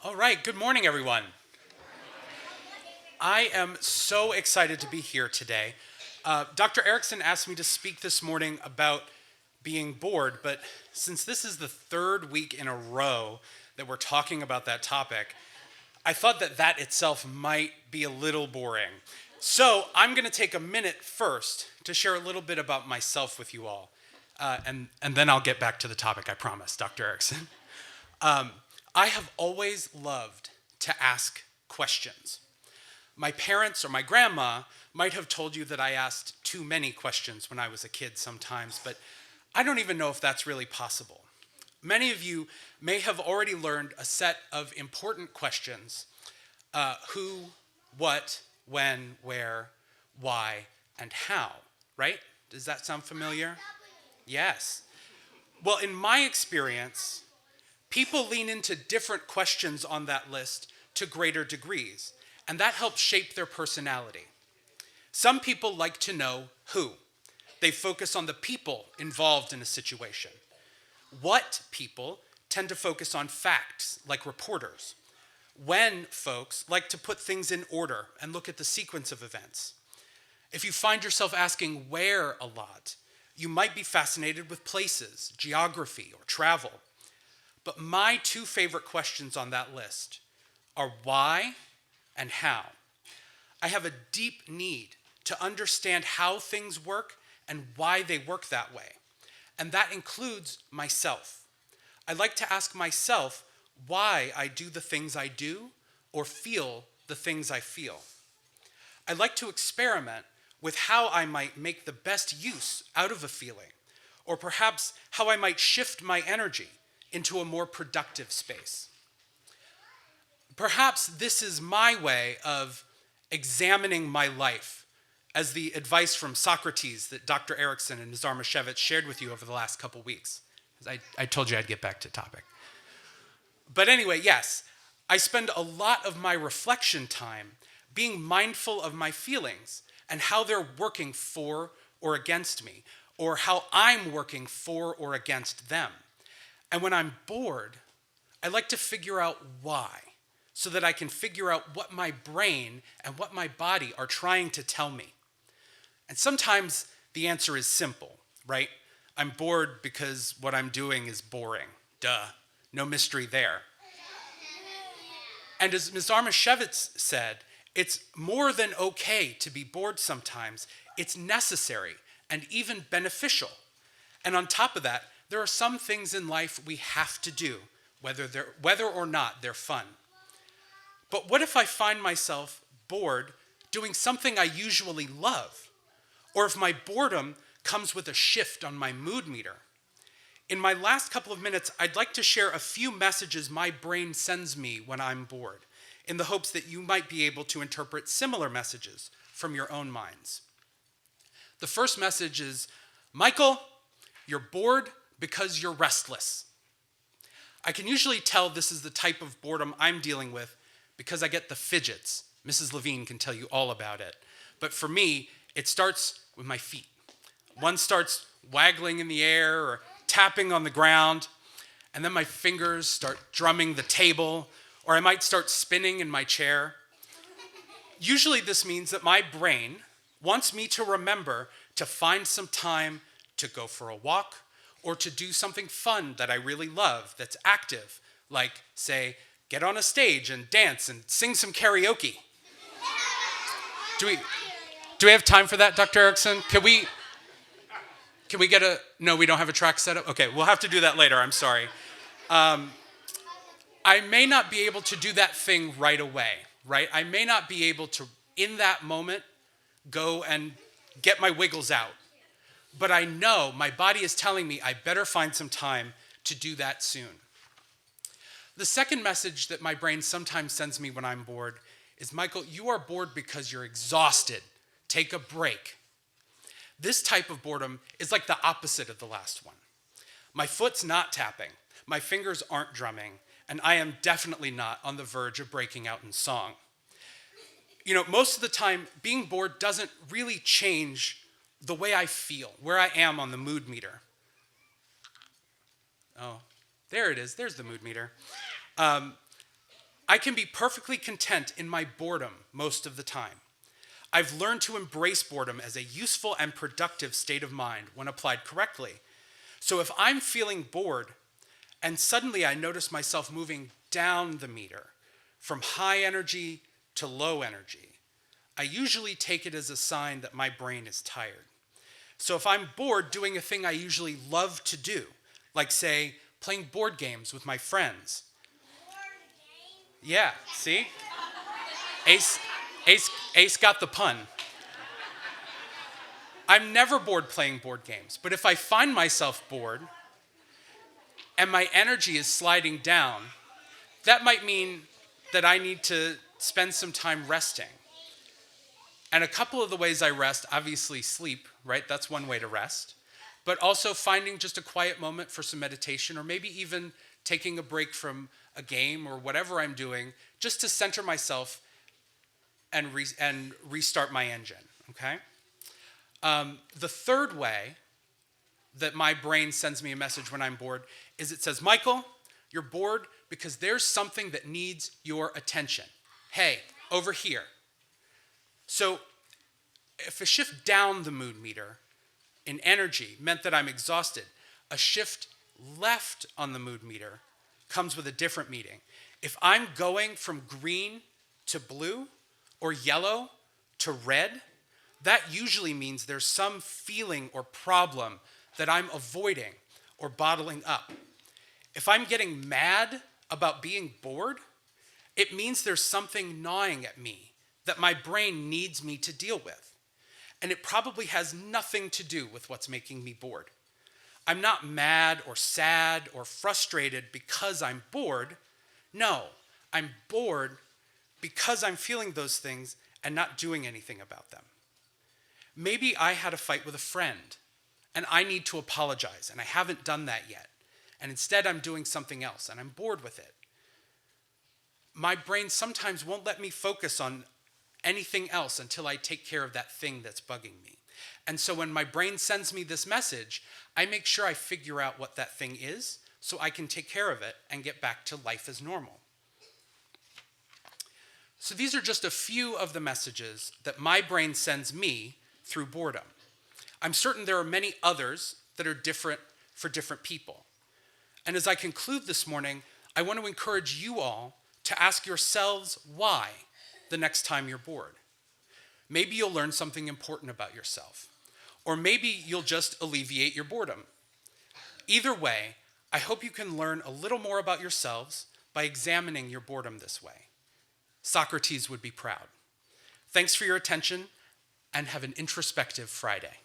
All right, good morning, everyone. I am so excited to be here today. Dr. Erickson asked me to speak this morning about being bored, but since this is the third week in a row that we're talking about that topic, I thought that that itself might be a little boring. So I'm going to take a minute first to share a little bit about myself with you all, and then I'll get back to the topic, I promise, Dr. Erickson. I have always loved to ask questions. My parents or my grandma might have told you that I asked too many questions when I was a kid sometimes, but I don't even know if that's really possible. Many of you may have already learned a set of important questions: who, what, when, where, why, and how, right? Does that sound familiar? Yes. Well, in my experience, people lean into different questions on that list to greater degrees, and that helps shape their personality. Some people like to know who. They focus on the people involved in a situation. What people tend to focus on facts, like reporters. When folks like to put things in order and look at the sequence of events. If you find yourself asking where a lot, you might be fascinated with places, geography, or travel. But my two favorite questions on that list are why and how. I have a deep need to understand how things work and why they work that way. And that includes myself. I like to ask myself why I do the things I do or feel the things I feel. I like to experiment with how I might make the best use out of a feeling, or perhaps how I might shift my energy into a more productive space. Perhaps this is my way of examining my life, as the advice from Socrates that Dr. Erickson and Nizar Mashevitz shared with you over the last couple weeks. I told you I'd get back to topic. But anyway, yes, I spend a lot of my reflection time being mindful of my feelings and how they're working for or against me, or how I'm working for or against them. And when I'm bored, I like to figure out why, so that I can figure out what my brain and what my body are trying to tell me. And sometimes the answer is simple, right? I'm bored because what I'm doing is boring. Duh, no mystery there. And as Ms. Armashevitz said, it's more than okay to be bored sometimes. It's necessary and even beneficial. And on top of that, there are some things in life we have to do, whether or not they're fun. But what if I find myself bored doing something I usually love? Or if my boredom comes with a shift on my mood meter? In my last couple of minutes, I'd like to share a few messages my brain sends me when I'm bored, in the hopes that you might be able to interpret similar messages from your own minds. The first message is, Michael, you're bored because you're restless. I can usually tell this is the type of boredom I'm dealing with because I get the fidgets. Mrs. Lavigne can tell you all about it. But for me, it starts with my feet. One starts waggling in the air or tapping on the ground, and then my fingers start drumming the table, or I might start spinning in my chair. Usually this means that my brain wants me to remember to find some time to go for a walk, or to do something fun that I really love that's active, like, say, get on a stage and dance and sing some karaoke. Do we have time for that, Dr. Erickson? Can we get no, we don't have a track set up? Okay, we'll have to do that later, I'm sorry. I may not be able to do that thing right away, right? I may not be able to, in that moment, go and get my wiggles out. But I know my body is telling me I better find some time to do that soon. The second message that my brain sometimes sends me when I'm bored is, Michael, you are bored because you're exhausted. Take a break. This type of boredom is like the opposite of the last one. My foot's not tapping, my fingers aren't drumming, and I am definitely not on the verge of breaking out in song. You know, most of the time, being bored doesn't really change the way I feel, where I am on the mood meter. Oh, there it is. There's the mood meter. I can be perfectly content in my boredom most of the time. I've learned to embrace boredom as a useful and productive state of mind when applied correctly. So if I'm feeling bored and suddenly I notice myself moving down the meter from high energy to low energy, I usually take it as a sign that my brain is tired. So if I'm bored doing a thing I usually love to do, like say, playing board games with my friends. Yeah, see? Ace got the pun. I'm never bored playing board games, but if I find myself bored and my energy is sliding down, that might mean that I need to spend some time resting. And a couple of the ways I rest, obviously sleep, right? That's one way to rest. But also finding just a quiet moment for some meditation, or maybe even taking a break from a game or whatever I'm doing, just to center myself and restart my engine, okay? The third way that my brain sends me a message when I'm bored is it says, Michael, you're bored because there's something that needs your attention. Hey, over here. So if a shift down the mood meter in energy meant that I'm exhausted, a shift left on the mood meter comes with a different meaning. If I'm going from green to blue or yellow to red, that usually means there's some feeling or problem that I'm avoiding or bottling up. If I'm getting mad about being bored, it means there's something gnawing at me that my brain needs me to deal with. And it probably has nothing to do with what's making me bored. I'm not mad or sad or frustrated because I'm bored. No, I'm bored because I'm feeling those things and not doing anything about them. Maybe I had a fight with a friend and I need to apologize and I haven't done that yet. And instead I'm doing something else and I'm bored with it. My brain sometimes won't let me focus on anything else until I take care of that thing that's bugging me. And so when my brain sends me this message, I make sure I figure out what that thing is so I can take care of it and get back to life as normal. So these are just a few of the messages that my brain sends me through boredom. I'm certain there are many others that are different for different people. And as I conclude this morning, I want to encourage you all to ask yourselves why the next time you're bored. Maybe you'll learn something important about yourself, or maybe you'll just alleviate your boredom. Either way, I hope you can learn a little more about yourselves by examining your boredom this way. Socrates would be proud. Thanks for your attention, and have an introspective Friday.